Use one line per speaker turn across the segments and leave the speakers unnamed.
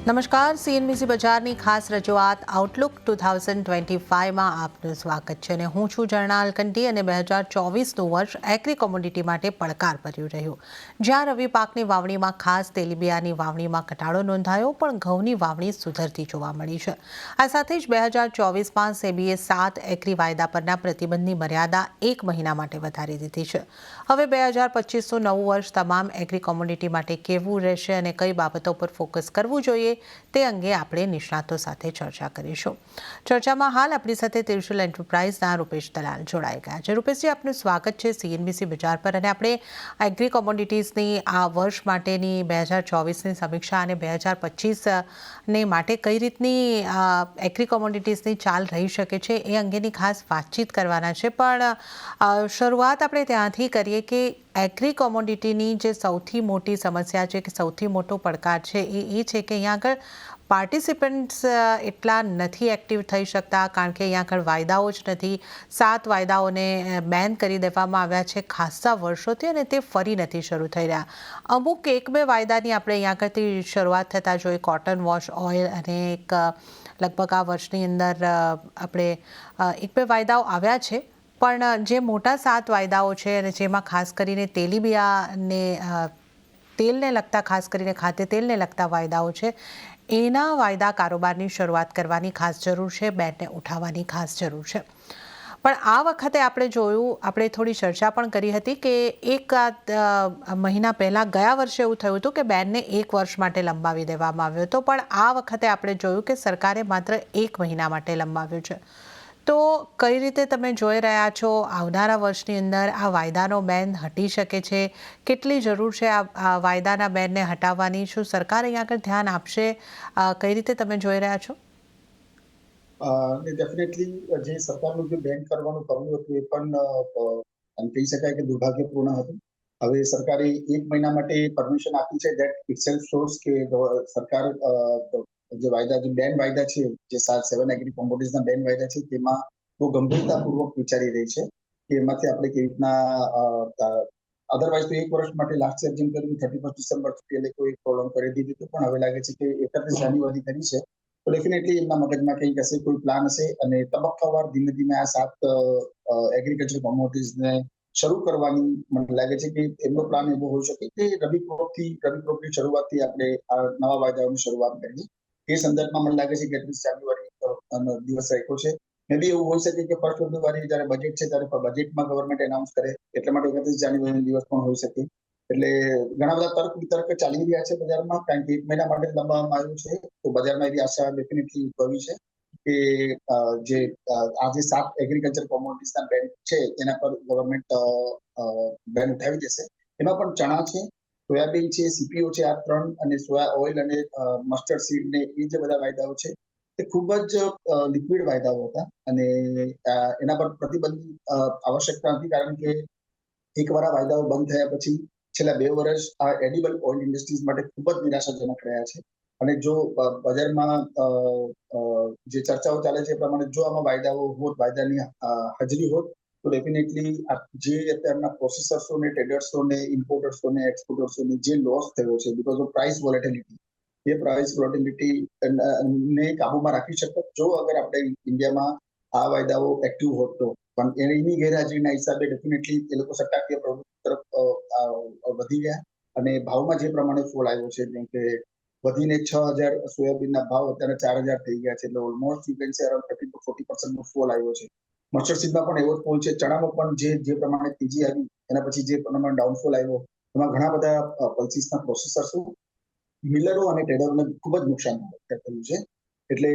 નમસ્કાર, સીએનબીસી બજારની ખાસ રજૂઆત આઉટલુક 2025માં આપનું સ્વાગત છે અને હું છું ઝરણા અલકંટી અને 2024નું વર્ષ એગ્રી કોમોડિટી માટે પડકાર ભર્યું રહ્યું. જ્યાં રવિ પાકની વાવણીમાં ખાસ તેલીબિયાની વાવણીમાં ઘટાડો નોંધાયો પણ ઘઉંની વાવણી સુધરતી જોવા મળી છે. આ સાથે જ 2024માં સેબીએ 7 એગ્રી વાયદા પરના પ્રતિબંધની મર્યાદા 1 મહિના માટે વધારી દીધી છે. હવે 2025નું નવું વર્ષ તમામ એગ્રી કોમોડિટી માટે કેવું રહેશે અને કઈ બાબતો પર ફોકસ કરવું જોઈએ તે અંગે આપણે નિષ્ણાતો સાથે ચર્ચા કરીશું. ચર્ચામાં હાલ આપણી સાથે ત્રિશુલ એન્ટરપ્રાઇઝના રૂપેશ દલાલ જોડાઈ ગયા છે. રૂપેશજી, આપનું સ્વાગત છે સીએનબીસી બજાર પર અને આપણે એગ્રી કોમોડિટીઝની આ વર્ષ માટેની 2024ની સમીક્ષા અને 2025ને માટે કઈ રીતની એગ્રી કોમોડિટીઝની ચાલ રહી શકે છે એ અંગેની ખાસ વાતચીત કરવાના છે. પણ શરૂઆત આપણે ત્યાંથી કરીએ કે એગ્રી કોમોડિટીની જે સૌથી મોટી સમસ્યા છે કે સૌથી મોટો પડકાર છે એ છે કે અહીંયા આગળ પાર્ટિસિપન્ટ્સ એટલા નથી એક્ટિવ થઈ શકતા કારણ કે અહીંયા આગળ વાયદાઓ જ નથી. 7 વાયદાઓને બેન કરી દેવામાં આવ્યા છે ખાસ્સા વર્ષોથી અને તે ફરી નથી શરૂ થઈ રહ્યા. અમુક 1-2 વાયદાની આપણે અહીંયા આગળથી શરૂઆત થતાં જોઈએ, કોટન વોશ ઓઇલ અને એક લગભગ આ વર્ષની અંદર આપણે 1-2 વાયદાઓ આવ્યા છે. પણ જે મોટા 7 વાયદાઓ છે અને જેમાં ખાસ કરીને તેલીબિયાને તેલને લગતા, ખાસ કરીને ખાદ્ય તેલને લગતા વાયદાઓ છે, એના વાયદા કારોબારની શરૂઆત કરવાની ખાસ જરૂર છે, બેનને ઉઠાવવાની ખાસ જરૂર છે. પણ આ વખતે આપણે જોયું, આપણે થોડી ચર્ચા પણ કરી હતી કે એક મહિના પહેલાં ગયા વર્ષે એવું થયું હતું કે બેનને 1 વર્ષ માટે લંબાવી દેવામાં આવ્યો હતો. પણ આ વખતે આપણે જોયું કે સરકારે માત્ર 1 મહિના માટે લંબાવ્યું છે. તો કઈ રીતે તમે જોઈ રહ્યા છો આવનારા વર્ષની અંદર આ વાયદાનો બેન હટી શકે છે? કેટલી જરૂર છે આ વાયદાના બેનને હટાવવાની? શું સરકાર અહીંયા આગળ ધ્યાન આપશે? કઈ રીતે તમે જોઈ રહ્યા છો?
ડેફિનેટલી જે સરકારનું જે બેન કરવાનું કર્યું હતું એ પણ કહી શકાય કે દુર્ભાગ્યપૂર્ણ હતું. હવે સરકારે 1 મહિના માટે પરમિશન આપી છે. ધેટ ઇટસેલ્ફ શોઝ કે સરકાર જે વાયદા, જે બેન વાયદા છે, જે 7 એગ્રી કોમોડિટીઝના બેન વાયદા છે, તેમાં બહુ ગંભીરતાપૂર્વક વિચારી રહી છે કે એમાંથી આપણે કેવી રીતના અધરવાઇઝ તો 1 વર્ષ માટે લાસ્ટ યર જેમ કર્યું 31 ડિસેમ્બર સુધી એ લોકોએ પ્રોલોંગ કરી દીધું હતું, પણ હવે લાગે છે કે 31 જાન્યુઆરી કરી છે. તો ડેફિનેટલી એમના મગજમાં કંઈક હશે, કોઈ પ્લાન હશે અને તબક્કાવાર ધીમે ધીમે આ 7 એગ્રીકલ્ચર કોમોડિટીઝને શરૂ કરવાની મને લાગે છે કે એમનો પ્લાન એવો હોઈ શકે કે રવિ ક્રોપની શરૂઆતથી આપણે આ નવા વાયદાઓની શરૂઆત કરીએ. એ સંદર્ભમાં મને લાગે છે કે 31 જાન્યુઆરી દિવસ રાખ્યો છે. મે બી એવું હોઈ શકે કે 1 ફેબ્રુઆરી જ્યારે બજેટ છે ત્યારે બજેટમાં ગવર્મેન્ટ એનાઉન્સ કરે, એટલા માટે 31 જાન્યુઆરી દિવસ પણ હોઈ શકે. એટલે ઘણા બધા તર્ક વિતર્ક ચાલી રહ્યા છે બજારમાં, કારણ કે 1 મહિના માટે લંબાવવામાં આવ્યું છે. તો બજારમાં એવી આશા ડેફિનેટલી ઉદ્ભવી છે કે જે આજે 7 એગ્રીકલ્ચર કોમોડિટીઝના બેન છે તેના પર ગવર્મેન્ટ બેન ઉઠાવી દેશે. એમાં પણ ચણા છે, સોયાબીન છે, સીપીઓ છે, આ 3 અને સોયા ઓઇલ અને મસ્ટર્ડ સીડ ને એ જે બધા વાયદાઓ છે તે ખૂબ જ લિક્વિડ વાયદાઓ હતા અને એના પર પ્રતિબંધ આવશ્યકતા હતી, કારણ કે એકવાર આ વાયદાઓ બંધ થયા પછી છેલ્લા 2 વર્ષ આ એડિબલ ઓઇલ ઇન્ડસ્ટ્રીઝ માટે ખૂબ જ નિરાશાજનક રહ્યા છે. અને જો બજારમાં જે ચર્ચાઓ ચાલે છે એ પ્રમાણે જો આમાં વાયદાઓ હોત, વાયદાની હાજરી હોત, તો ડેફિનેટલી જે અત્યારના પ્રોસેસર્સોને, ટ્રેડર્સોને, ઇમ્પોર્ટર્સોને, એક્સપોર્ટર્સોને જે લોસ થયો છે because of price volatility, A price volatility ને કાબુમાં રાખી શકત જો અગર આપણે ઇન્ડિયામાં આ વાયદાઓ એક્ટિવ હોત તો. પણ એની ગેરહાજરીના હિસાબે ડેફિનેટલી એ લોકો સટ્ટાકીય પ્રવૃત્તિ તરફ વધી ગયા અને ભાવમાં જે પ્રમાણે ફોલ આવ્યો છે, જેમ કે વધીને 6,000 સોયાબીનના ભાવ અત્યારે 4,000 થઈ ગયા છે. એટલે almost you can say around 30 to 40% નો ફોલ આવ્યો છે. મસ્ટર્ડ સીડમાં પણ એવો ફોલ છે. ચણામાં પણ જે પ્રમાણે તેજી આવી એના પછી જે પ્રમાણે ડાઉનફોલ આવ્યો, એમાં ઘણા બધા પલ્સીસના પ્રોસેસર્સો, મિલરો અને ટ્રેડરોને ખૂબ જ નુકસાન થયું છે. એટલે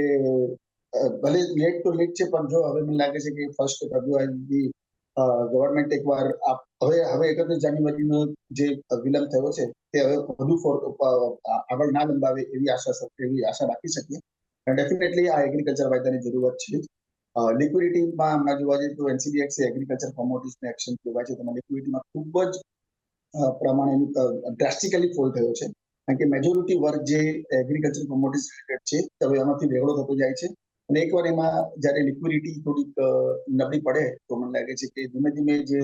ભલે લેટ તો લેટ છે, પણ જો હવે મને લાગે છે કે 1 ફેબ્રુઆરી ગવર્મેન્ટ એકવાર હવે 31 જાન્યુઆરીનો જે વિલંબ થયો છે તે હવે વધુ આગળ ના લંબાવે એવી આશા રાખી શકીએ. ડેફિનેટલી આ એગ્રીકલ્ચર વાયદાની જરૂરત છે. લિક્વિડિટીમાં હમણાં જોવા જઈએ તો એનસીડીએક્સ એગ્રીકલ્ચર કોમોડિટીઝ એક્શન કહેવાય છે. તેમાં લિક્વિડિટીમાં ખૂબ જ પ્રમાણે ડ્રાસ્ટિકલી ફોલ થયો છે, કારણ કે મેજોરિટી વર્ક જે એગ્રીકલ્ચર કોમોડિટીઝ રિલેટેડ છે હવે એમાંથી વેગળો થતો જાય છે. અને એકવાર એમાં જ્યારે લિક્વિડિટી થોડીક નબળી પડે તો મને લાગે છે કે ધીમે ધીમે જે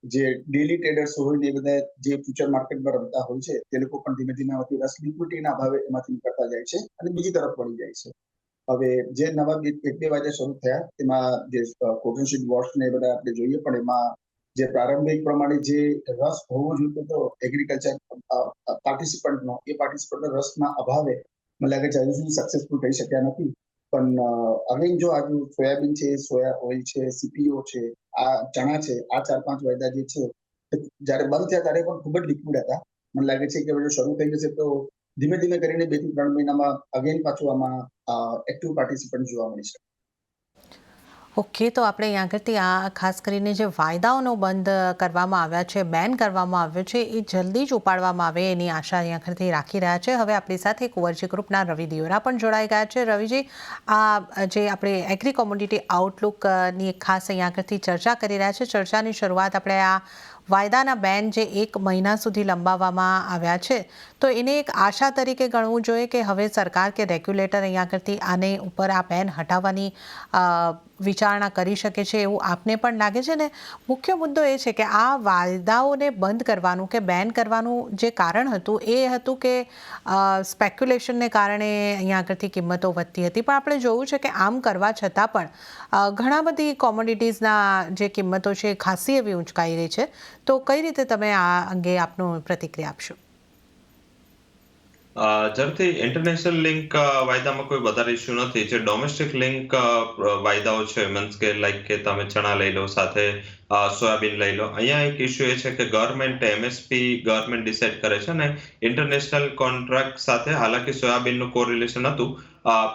જે ડેલી ટ્રેડર્સ હોય ને એ બધા જે ફ્યુચર માર્કેટમાં રમતા હોય છે તે લોકો પણ ધીમે ધીમે આમાંથી રસ લિક્વિડિટીના અભાવે એમાંથી નીકળતા જાય છે અને બીજી તરફ વળી જાય છે. હવે જે નવા 1-2 વાગ્યા શરૂ થયા તેમાં જે કોટનસીડ વોર્સ ને એ બધા આપણે જોઈએ, પણ એમાં જે પ્રારંભિક પ્રમાણે જે રસ હોવો જોઈતો હતો એગ્રીકલ્ચર પાર્ટિસિપન્ટનો, એ પાર્ટિસિપન્ટના રસના અભાવે મને લાગે છે હજુ સુધી સક્સેસફુલ થઈ શક્યા નથી. પણ અગેન જો આજુ સોયાબીન છે, સોયા ઓઇલ છે, સીપીઓ છે, આ ચણા છે, આ 4-5 વાયદા જે છે જ્યારે બંધ થયા ત્યારે પણ ખૂબ જ લિક્વિડ હતા. મને લાગે છે કે હવે શરૂ થઈ જશે તો ધીમે ધીમે કરીને 2 થી 3 મહિનામાં અગેન પાછું આમાં એક્ટિવ પાર્ટિસિપન્ટ જોવા મળી શકે.
ઓકે, તો આપણે અહીંયા આગળથી આ ખાસ કરીને જે વાયદાઓનો બંધ કરવામાં આવ્યા છે, બેન કરવામાં આવ્યો છે, એ જલ્દી જ ઉપાડવામાં આવે એની આશા અહીંયા આગળથી રાખી રહ્યા છે. હવે આપણી સાથે કુંવરજી ગ્રુપના રવિ દિયોરા પણ જોડાઈ ગયા છે. રવિજી, આ જે આપણે એગ્રી કોમોડિટી આઉટલુકની ખાસ અહીંયા આગળથી ચર્ચા કરી રહ્યા છે, ચર્ચાની શરૂઆત આપણે આ વાયદાના બેન જે 1 મહિના સુધી લંબાવવામાં આવ્યા છે, તો એને એક આશા તરીકે ગણવું જોઈએ કે હવે સરકાર કે રેગ્યુલેટર અહીંયા આગળથી આને ઉપર આ બેન હટાવવાની વિચારણા કરી શકે છે એવું આપને પણ લાગે છે ને? મુખ્ય મુદ્દો એ છે કે આ વાયદાઓને બંધ કરવાનું કે બેન કરવાનું જે કારણ હતું એ હતું કે સ્પેક્યુલેશનને કારણે અહીંયા આગળથી કિંમતો વધતી હતી, પણ આપણે જોયું છે કે આમ કરવા છતાં પણ ઘણા બધી કોમોડિટીઝના જે કિંમતો છે એ ખાસી એવી ઊંચકાઈ રહી છે. તો કઈ રીતે તમે આ અંગે આપનું પ્રતિક્રિયા આપશો?
ઝડપથી ઇન્ટરનેશનલ લિંક વાયદામાં કોઈ વધારે ઇસ્યુ નથી. જે ડોમેસ્ટિક લિંક વાયદાઓ છે, મીન્સ કે લાઈક કે તમે ચણા લઈ લો, સાથે સોયાબીન લઈ લો. અહીંયા એક ઇસ્યુ એ છે કે ગવર્મેન્ટ એમએસપી ગવર્મેન્ટ ડિસાઇડ કરે છે, ને ઇન્ટરનેશનલ કોન્ટ્રાક્ટ સાથે હાલાકી સોયાબીનનું કોરિલેશન હતું,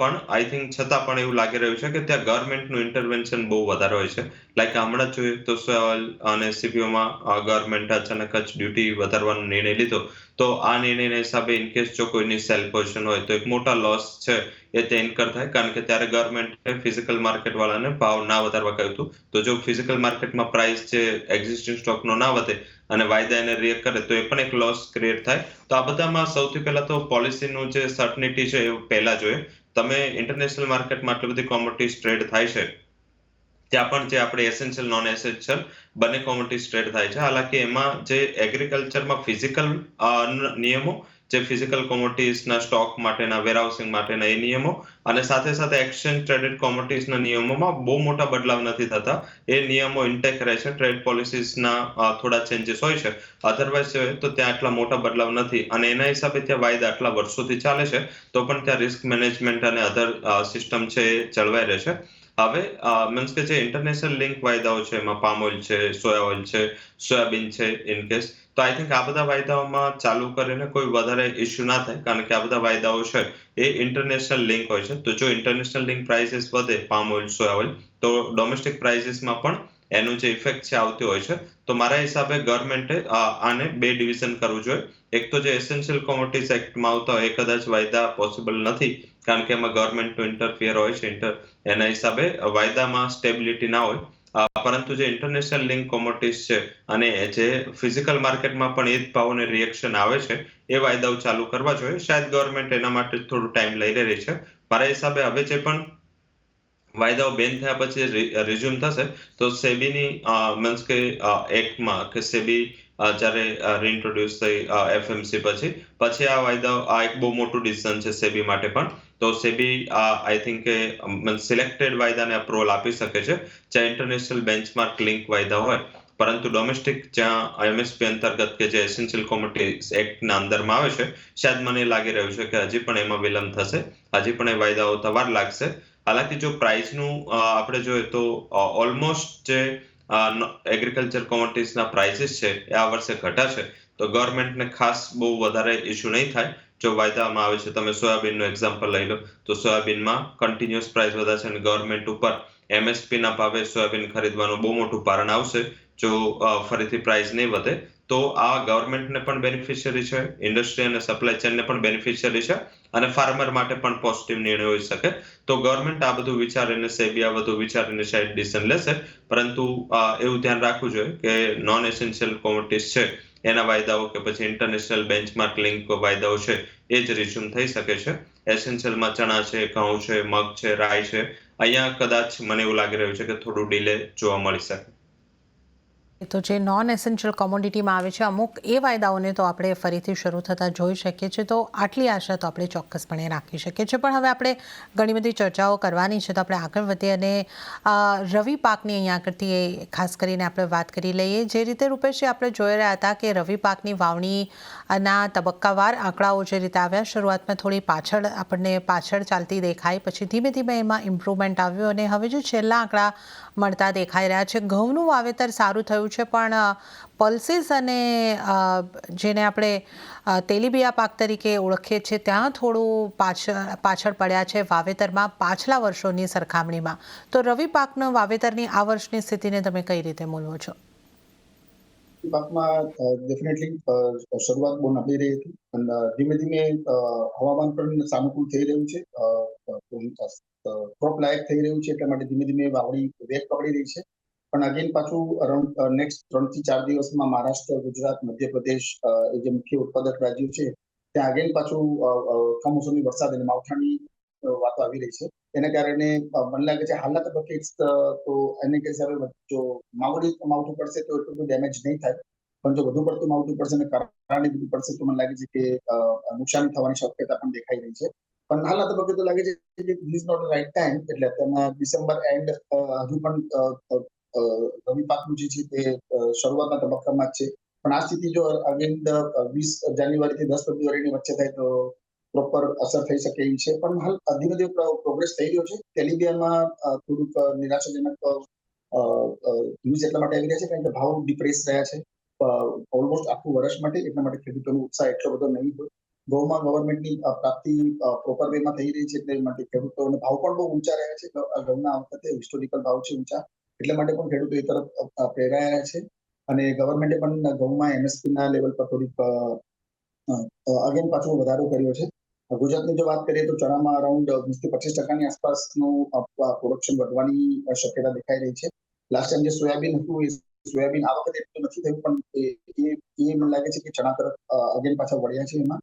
પણ આઈ થિંક છતાં પણ એવું લાગી રહ્યું છે કે ત્યાં ગવર્મેન્ટનું ઇન્ટરવેન્શન બહુ વધારે હોય છે. લાઈક હમણાં જ જોઈએ તો સોયા ઓઇલ અને સીપીઓમાં ગવર્મેન્ટ અચાનક જ ડ્યુટી વધારવાનો નિર્ણય લીધો. તો આ નિર્ણયના હિસાબે ઇનકેસ જો કોઈની સેલ પોઝિશન હોય તો એક મોટા લોસ છે એ તે ઇન્કર થાય, કારણ કે ત્યારે ગવર્મેન્ટે ફિઝિકલ માર્કેટ વાળાને ભાવ ના વધારવા કહ્યું હતું. તો જો ફિઝિકલ માર્કેટમાં પ્રાઇસ જે એક્ઝિસ્ટિંગ સ્ટોકનો ના વધે અને વાયદા એને રિએક્ટ કરે તો એ પણ એક લોસ ક્રિએટ થાય. તો આ બધામાં સૌથી પહેલા તો પોલિસીનું જે સર્ટનિટી છે એ પહેલા જોઈએ. તમે ઇન્ટરનેશનલ માર્કેટમાં આટલી બધી કોમોડિટીઝ ટ્રેડ થાય છે, ત્યાં પણ જે આપણે એસેન્શિયલ નોન એસેન્શિયલ બંને કોમોડિટીઝ ટ્રેડ થાય છે. હાલાકી એમાં જે એગ્રીકલ્ચરમાં ફિઝિકલ નિયમો, જે ફિઝિકલ કોમોડિટીઝના સ્ટોક માટેના, વેરહાઉસિંગ માટેના એ નિયમો, અને સાથે સાથે એક્સચેન્જ ટ્રેડેડ કોમોડિટીઝના નિયમોમાં બહુ મોટા બદલાવ નથી થતા. એ નિયમો ઇન્ટેક રહે છે. ટ્રેડ પોલિસીસના થોડા ચેન્જીસ હોય છે, અધરવાઇઝ તો ત્યાં આટલા મોટા બદલાવ નથી. અને એના હિસાબે ત્યાં વાયદા આટલા વર્ષોથી ચાલે છે, તો પણ ત્યાં રિસ્ક મેનેજમેન્ટ અને અધર સિસ્ટમ છે એ જળવાઈ રહે છે. હવે મીન્સ કે જે ઇન્ટરનેશનલ લિંક વાયદાઓ છે, એમાં પામ ઓઇલ છે, સોયા ઓઇલ છે, સોયાબીન છે ઇનકેસ, તો આઈ થિંક આ બધા વાયદાઓમાં ચાલુ કરીને કોઈ વધારે ઇસ્યુ ના થાય, કારણ કે આ બધા વાયદાઓ છે એ ઇન્ટરનેશનલ લિંક હોય છે. તો જો ઇન્ટરનેશનલ લિંક પ્રાઇસીસ વધે, પામ ઓઇલ, સોયા ઓઇલ, તો ડોમેસ્ટિક પ્રાઇસીસમાં પણ એનું જે ઇફેક્ટ છે આવતી હોય છે. તો મારા હિસાબે ગવર્મેન્ટે આને 2 ડિવિઝન કરવું જોઈએ. એક તો જે એસેન્શિયલ કોમોડિટીઝ એક્ટમાં આવતા હોય એ કદાચ વાયદા પોસિબલ નથી, કારણ કે એમાં ગવર્મેન્ટનું ઇન્ટરફિયર હોય છે. એના હિસાબે વાયદામાં સ્ટેબિલિટી ના હોય. પરંતુ જે ઇન્ટરનેશનલ લિંક કોમોડિટીઝ છે અને જે ફિઝિકલ માર્કેટમાં પણ એ જ ભાવને રિએક્શન આવે છે, એ વાયદાઓ ચાલુ કરવા જોઈએ. શાયદ ગવર્મેન્ટ એના માટે થોડું ટાઈમ લઈ રહી છે. મારા હિસાબે હવે જે પણ વાયદાઓ બેન થયા પછી રિઝ્યુમ થશે, તો સેબીની મીન્સ કે એક્ટમાં કે સેબી જ્યારે રીઇન્ટ્રોડ્યુસ થઈ એફએમસી પછી આ વાયદાઓ, આ એક બહુ મોટું ડિસિઝન છે સેબી માટે પણ. તો સેબી આઈ થિંક કે સિલેક્ટેડ વાયદાને અપ્રુવલ આપી શકે છે જ્યાં ઇન્ટરનેશનલ બેન્ચમાર્ક લિંક વાયદા હોય. પરંતુ ડોમેસ્ટિક જ્યાં એમએસપી અંતર્ગત કે જે એસેન્શિયલ કોમોડિટીઝ એક્ટના અંદરમાં આવે છે, શાયદ મને લાગી રહ્યું છે કે હજી પણ એમાં વિલંબ થશે, હજી પણ એ વાયદાઓ તો વાર લાગશે. હાલાકી જો પ્રાઇસનું આપણે જોઈએ તો ઓલમોસ્ટ જે એગ્રીકલ્ચર કોમોડિટીઝના પ્રાઇસીસ છે એ આ વર્ષે ઘટ્યા છે. તો ગવર્મેન્ટને ખાસ બહુ વધારે ઇસ્યુ નહીં થાય જો વાયદામાં આવે છે. તમે સોયાબીનનું એક્ઝામ્પલ લઈ લો, તો સોયાબીનમાં કન્ટિન્યુઅસ પ્રાઇસ વધે છે અને ગવર્મેન્ટ ઉપર એમએસપીના ભાવે સોયાબીન ખરીદવાનું બહુ મોટું ભારણ આવશે જો ફરીથી પ્રાઇસ નહીં વધે. તો આ ગવર્મેન્ટને પણ બેનિફિશિયરી છે, ઇન્ડસ્ટ્રી અને સપ્લાય ચેનને પણ બેનિફિશિયરી છે, અને ફાર્મર માટે પણ પોઝિટિવ નિર્ણય હોઈ શકે. તો ગવર્મેન્ટ આ બધું વિચારીને, સેબી આ બધું વિચારીને શાયદ ડિસિઝન લેશે. પરંતુ એવું ધ્યાન રાખવું જોઈએ કે નોન એસેન્શિયલ કોમોડિટીઝ છે એના વાયદાઓ કે પછી ઇન્ટરનેશનલ બેન્ચમાર્ક લિંક વાયદાઓ છે એ જ રિઝ્યુમ થઈ શકે છે. એસેન્શિયલમાં ચણા છે, ઘઉં છે, મગ છે, રાઈ છે, અહીંયા કદાચ મને એવું લાગી રહ્યું છે કે થોડું ડિલે જોવા મળી શકે.
તો જે નોન એસેન્શિયલ કોમોડિટીમાં આવે છે અમુક એ વાયદાઓને તો આપણે ફરીથી શરૂ થતા જોઈ શકીએ છીએ, તો આટલી આશા તો આપણે ચોક્કસપણે રાખી શકીએ છીએ. પણ હવે આપણે ઘણી બધી ચર્ચાઓ કરવાની છે, તો આપણે આગળ વધીએ અને રવિ પાકની અહીંયા આગળથી ખાસ કરીને આપણે વાત કરી લઈએ. જે રીતે રૂપેશજી આપણે જોઈ રહ્યા હતા કે રવિ પાકની વાવણીના તબક્કાવાર આંકડાઓ જે રીતે આવ્યા, શરૂઆતમાં થોડી પાછળ ચાલતી દેખાઈ, પછી ધીમે ધીમે એમાં ઇમ્પ્રુવમેન્ટ આવ્યું અને હવે જે છેલ્લા આંકડા મળતા દેખાઈ રહ્યા છે. ઘઉંનું વાવેતર સારું થયું છે, પણ પલ્સીસ અને જેને આપણે તેલીબિયા પાક તરીકે ઓળખીએ છીએ ત્યાં થોડું પાછળ પડ્યા છે વાવેતરમાં પાછલા વર્ષોની સરખામણીમાં. તો રવિ પાકના વાવેતરની આ વર્ષની સ્થિતિને તમે કઈ રીતે મૂલવો છો?
પાકમાં ડેફિનેટલી શરૂઆત બહુ નબળી રહી હતી, અને ધીમે ધીમે હવામાન પણ સાનુકૂળ થઈ રહ્યું છે, ક્રોપ લાયક થઈ રહ્યું છે, એટલા માટે ધીમે ધીમે વાવણી વેગ પકડી રહી છે. પણ અગેન પાછું અરાઉન્ડ નેક્સ્ટ 3 થી 4 દિવસમાં મહારાષ્ટ્ર, ગુજરાત, મધ્યપ્રદેશ એ જે મુખ્ય ઉત્પાદક રાજ્યો છે ત્યાં અગેન પાછું કમોસમી વરસાદ અને માવઠાની વાતો આવી રહી છે. એના કારણે મને લાગે છે હાલના તબક્કે તો એને કે હિસાબે જો માવઠું પડશે તો એટલું બધું ડેમેજ નહીં થાય, પણ જો વધુ પડતું માવઠું પડશે અને કરાળી બધું પડશે તો મને લાગે છે કે નુકસાન થવાની શક્યતા પણ દેખાઈ રહી છે. પણ હાલના તબક્કે તો લાગે છે કે this is not right time, એટલે અત્યારના ડિસેમ્બર એન્ડ હજુ પણ રવિ પાકનું જે છે તે શરૂઆતના તબક્કામાં જ છે. પણ આ સ્થિતિ જો અગેન 20 જાન્યુઆરીથી 10 ફેબ્રુઆરીની વચ્ચે થાય તો પ્રોપર અસર થઈ શકે એવી છે. પણ હાલ ધીમે ધીમે પ્રોગ્રેસ થઈ રહ્યો છે. તેલીબિયામાં થોડુંક નિરાશાજનક ન્યૂઝ એટલા માટે આવી રહ્યા છે કારણ કે ભાવ ડિપ્રેસ રહ્યા છે ઓલમોસ્ટ આખું વર્ષ માટે, એટલા માટે ખેડૂતોનો ઉત્સાહ એટલો બધો નહીં હોય. ઘઉંમાં ગવર્મેન્ટની પ્રાપ્તિ પ્રોપર વેમાં થઈ રહી છે, એટલે માટે ખેડૂતોને ભાવ પણ બહુ ઊંચા રહ્યા છે. ઘઉંના આ વખતે હિસ્ટોરિકલ ભાવ છે ઊંચા, એટલા માટે પણ ખેડૂતો એ તરફ પ્રેરાયા છે. અને ગવર્મેન્ટે પણ ઘઉંમાં એમએસપી ના લેવલ પર થોડીક અગેન પાછો વધારો કર્યો છે. ગુજરાતની જો વાત કરીએ તો ચણામાં અરાઉન્ડ 20% આસપાસનું પ્રોડક્શન વધવાની શક્યતા દેખાઈ રહી છે. લાસ્ટ ટાઈમ જે સોયાબીન હતું એ સોયાબીન આ વખતે એટલું નથી થયું, પણ એ મને લાગે છે કે ચણા તરફ અગેન પાછા વળ્યા છે. એમાં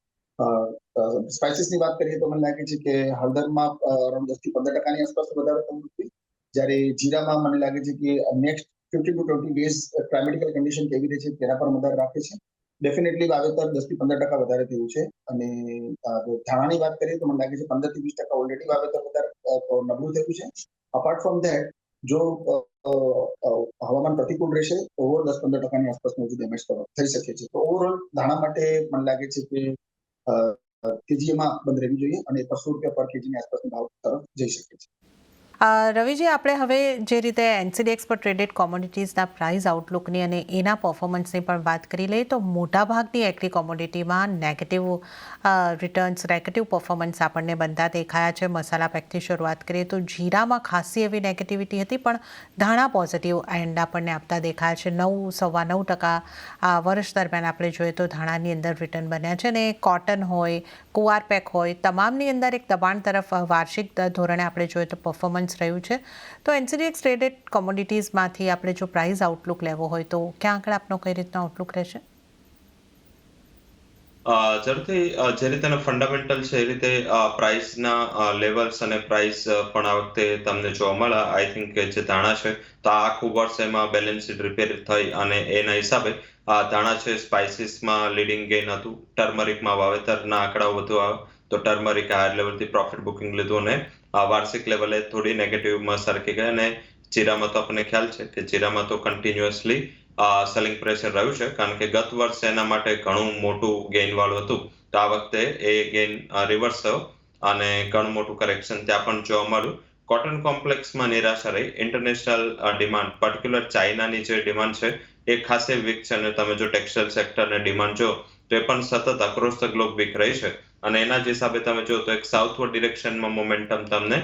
સ્પાઇસીસની વાત કરીએ તો મને લાગે છે કે હળદરમાં અરાઉન્ડ 10 થી 15% આસપાસ વધારો થવું જોઈએ, જ્યારે જીરામાં મને લાગે છે કે નેક્સ્ટ 15 to 20 ડેઝ ક્લાઇમેટિકલ કન્ડિશન કેવી રહે છે તેના પર મદાર રાખે છે. ડેફિનેટલી વાવેતર 10 થી 15% વધારે થયું છે. અને ધાણાની વાત કરીએ તો મને લાગે છે 15 થી 20% ઓલરેડી વાવેતર વધારે નબળું થયું છે. અપાર્ટ ફ્રોમ ધેટ જો હવામાન પ્રતિકૂળ રહેશે તો ઓવર 10-15% આસપાસનું હજુ ડેમેજ થઈ શકે છે. તો ઓવરઓલ ધાણા માટે મને લાગે છે કે કેજીમાં બંધ રહેવી જોઈએ અને 200 રૂપિયા પર કેજીની આસપાસનો ભાવ તરફ જઈ શકે છે.
રવિજી, આપણે હવે જે રીતે એનસીડીએક્સ પર ટ્રેડેડ કોમોડિટીઝના પ્રાઇસ આઉટલુકની અને એના પરફોર્મન્સની પણ વાત કરી લઈએ તો મોટાભાગની એગ્રી કોમોડિટીમાં નેગેટિવ રિટર્ન્સ, નેગેટિવ પરફોર્મન્સ આપણને બનતા દેખાયા છે. મસાલા પેકથી શરૂઆત કરીએ તો જીરામાં ખાસી એવી નેગેટિવિટી હતી, પણ ધાણા પોઝિટિવ એન્ડ આપણને આપતા દેખાયા છે. 9-9.5% વર્ષ દરમિયાન આપણે જોઈએ તો ધાણાની અંદર રિટર્ન બન્યા છે. અને કોટન હોય, કુવાર પેક હોય, તમામની અંદર એક દબાણ તરફ વાર્ષિક ધોરણે આપણે જોઈએ તો પરફોર્મન્સ રહ્યું છે. તો એનસીડીએક્સ ટ્રેડેડ કોમોડિટીઝમાંથી આપણે જો પ્રાઇસ આઉટલુક લેવો હોય તો ક્યાં આગળ આપનો કઈ રીતનો આઉટલુક રહેશે?
ઝડપથી જે રીતેના ફંડામેન્ટલ છે એ રીતે પ્રાઇસના લેવલ્સ અને પ્રાઇસ પણ આ વખતે તમને જોવા મળે. આઈ થિંક કે જે ધાણા છે તો આ આખું વર્ષ એમાં બેલેન્સ શીટ રિપેર થઈ અને એના હિસાબે ધાણા છે સ્પાઇસીસમાં લીડિંગ ગેઇન હતું. ટર્મરિકમાં વાવેતરના આંકડાઓ વધુ આવે તો ટર્મરિક હાયર લેવલથી પ્રોફિટ બુકિંગ લીધું અને વાર્ષિક લેવલે થોડી નેગેટિવમાં સરકી ગઈ. અને જીરામાં તો આપણને ખ્યાલ છે કે જીરામાં તો કન્ટિન્યુઅસલી સેલિંગ પ્રેશર રહ્યું છે, કારણ કે ગત વર્ષે એના માટે ઘણું મોટું ગેઇન વાળું હતું. તો આ વખતે એ ગેઇન રિવર્સ થયો અને ઘણું મોટું કરેક્શન ત્યાં પણ જોવા મળ્યું. કોટન કોમ્પ્લેક્સમાં નિરાશા રહી. ઇન્ટરનેશનલ ડિમાન્ડ, પર્ટિક્યુલર ચાઇનાની જે ડિમાન્ડ છે એ ખાસે વીક છે. અને તમે જો ટેક્સટાઇલ સેક્ટરની ડિમાન્ડ જો તો એ પણ સતત અક્રોસ ધ ગ્લોબ વીક રહી છે. અને એના જ હિસાબે તમે જો તો એક સાઉથવર્ડ ડિરેક્શનમાં મોમેન્ટમ તમને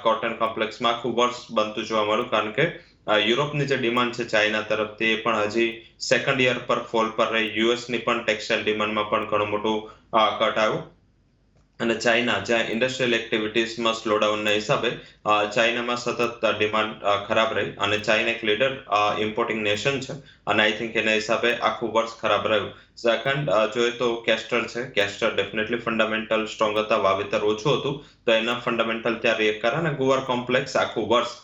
કોટન કોમ્પ્લેક્સમાં આખું વર્ષ બનતું જોવા મળ્યું, કારણ કે યુરોપની જે ડિમાન્ડ છે ચાઇના તરફથી એ પણ હજી સેકન્ડ યર પર ફોલ પર રહી. યુએસની પણ ટેક્સટાઇલ ડિમાન્ડમાં પણ ઘણું મોટું કટ આવ્યું. અને ચાઇના જ્યાં ઇન્ડસ્ટ્રીયલ એક્ટિવિટીઝમાં સ્લોડાઉનના હિસાબે ચાઇનામાં સતત ડિમાન્ડ ખરાબ રહી. અને ચાઇના એક લીડર ઇમ્પોર્ટિંગ નેશન છે અને આઈ થિંક એના હિસાબે આખું વર્ષ ખરાબ રહ્યું. સેકન્ડ જોઈએ તો કેસ્ટર છે. કેસ્ટર ડેફિનેટલી ફંડામેન્ટલ સ્ટ્રોંગ હતા, વાવેતર ઓછું હતું તો એના ફંડામેન્ટલ ત્યાં રિએક્ટ કરે અને ગુવાર કોમ્પ્લેક્સ આખું વર્ષ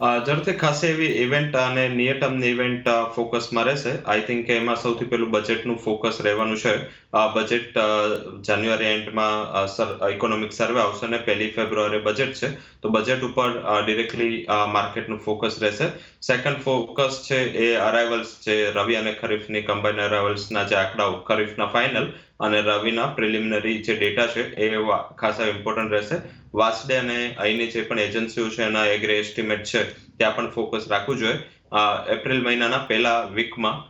ઝડપથી ખાસી એવી ઇવેન્ટ અને નિયર ટર્મની ઇવેન્ટ ફોકસમાં રહેશે. આઈ થિંક કે એમાં સૌથી પહેલું બજેટનું ફોકસ રહેવાનું છે. બજેટ જાન્યુઆરી એન્ડમાં ઇકોનોમિક સર્વે આવશે અને 1 ફેબ્રુઆરી બજેટ છે. તો બજેટ ઉપર ડિરેક્ટલી માર્કેટનું ફોકસ રહેશે. સેકન્ડ ફોકસ છે એ અરાઇવલ્સ છે, રવિ અને ખરીફની કમ્બાઇન અરાઇવલ્સના જે આંકડાઓ, ખરીફના ફાઇનલ અને રવિના પ્રિલિમિનરી જે ડેટા છે એ ખાસા ઇમ્પોર્ટન્ટ રહેશે. વાસડે અને અહીંની જે પણ એજન્સીઓ છે એના એગ્રી એસ્ટિમેટ છે ત્યાં પણ ફોકસ રાખવું જોઈએ. એપ્રિલ મહિનાના પહેલા વીકમાં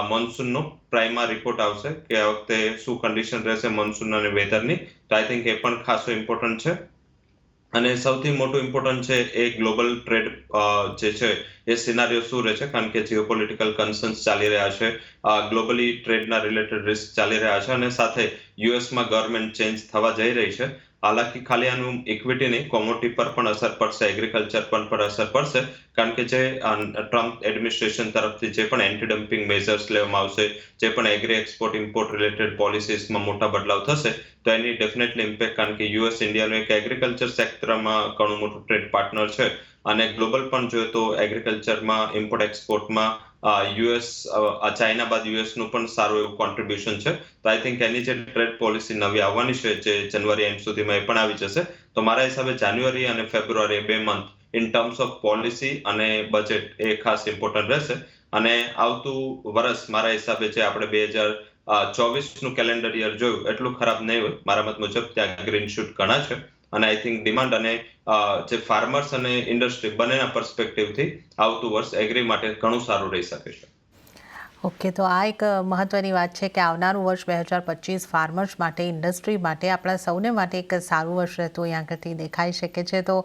મોન્સૂનનો પ્રાઇમર રિપોર્ટ આવશે કે આ વખતે શું કન્ડિશન રહેશે મોન્સૂન અને વેધરની. તો આઈ થિંક એ પણ ખાસો ઇમ્પોર્ટન્ટ છે. અને સૌથી મોટું ઇમ્પોર્ટન્ટ છે એ ગ્લોબલ ટ્રેડ જે છે એ સિનારીઓ શું રહે છે, કારણ કે જીઓપોલિટિકલ કન્સર્ન્સ ચાલી રહ્યા છે, ગ્લોબલી ટ્રેડના રિલેટેડ રિસ્ક ચાલી રહ્યા છે અને સાથે યુએસમાં ગવર્મેન્ટ ચેન્જ થવા જઈ રહી છે. હાલાકી ખાલી આનું ઇક્વિટી નહીં, કોમોડિટી પર પણ અસર પડશે, એગ્રીકલ્ચર પર પણ અસર પડશે, કારણ કે જે ટ્રમ્પ એડમિનિસ્ટ્રેશન તરફથી જે પણ એન્ટી ડમ્પિંગ મેઝર્સ લેવામાં આવશે, જે પણ એગ્રી એક્સપોર્ટ ઇમ્પોર્ટ રિલેટેડ પોલિસીસમાં મોટા બદલાવ થશે તો એની ડેફિનેટલી ઇમ્પેક્ટ, કારણ કે યુએસ ઇન્ડિયાનું એક એગ્રીકલ્ચર સેક્ટરમાં ઘણું મોટું ટ્રેડ પાર્ટનર છે અને ગ્લોબલ પણ જોઈએ તો એગ્રીકલ્ચરમાં ઇમ્પોર્ટ એક્સપોર્ટમાં યુએસ, ચાઇના બાદ યુએસનું પણ સારું એવું કોન્ટ્રીબ્યુશન છે. તો આઈ થિંક એની જે ટ્રેડ પોલિસી નવી આવવાની છે જે જાન્યુઆરી એન્ડ સુધીમાં એ પણ આવી જશે. તો મારા હિસાબે જાન્યુઆરી અને ફેબ્રુઆરી 2 month in terms of policy અને બજેટ એ ખાસ ઇમ્પોર્ટન્ટ રહેશે. અને આવતું વર્ષ મારા હિસાબે જે આપણે 2024નું કેલેન્ડર યર જોયું એટલું ખરાબ નહીં હોય મારા મત મુજબ. ત્યાં ગ્રીન શૂટ ઘણા છે અને આઈ થિંક ડિમાન્ડ અને જે ફાર્મર્સ અને ઇન્ડસ્ટ્રી બંનેના પર્સપેક્ટિવથી આવતું વર્ષ એગ્રી માટે ઘણું સારું રહી શકે છે.
ઓકે, તો આ એક મહત્ત્વની વાત છે કે આવનારું વર્ષ 2025 ફાર્મર્સ માટે, ઇન્ડસ્ટ્રી માટે, આપણા સૌને માટે એક સારું વર્ષ રહેતું અહીં આગળથી દેખાઈ શકે છે. તો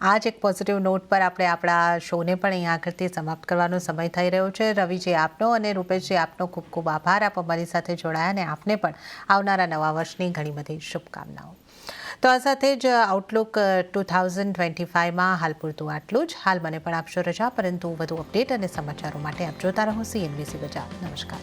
આ જ એક પોઝિટિવ નોટ પર આપણે આપણા શોને પણ અહીં આગળથી સમાપ્ત કરવાનો સમય થઈ રહ્યો છે. રવિજી આપનો અને રૂપેશજી આપનો ખૂબ ખૂબ આભાર. આપ અમારી સાથે જોડાયા અને આપને પણ આવનારા નવા વર્ષની ઘણી બધી શુભકામનાઓ. તો આ સાથે જ આઉટલુક 2025માં હાલ પૂરતું આટલું જ. હાલ મને પણ આપશો રજા, પરંતુ વધુ અપડેટ અને સમાચારો માટે આપ જોતા રહો CNBC બજાર. નમસ્કાર.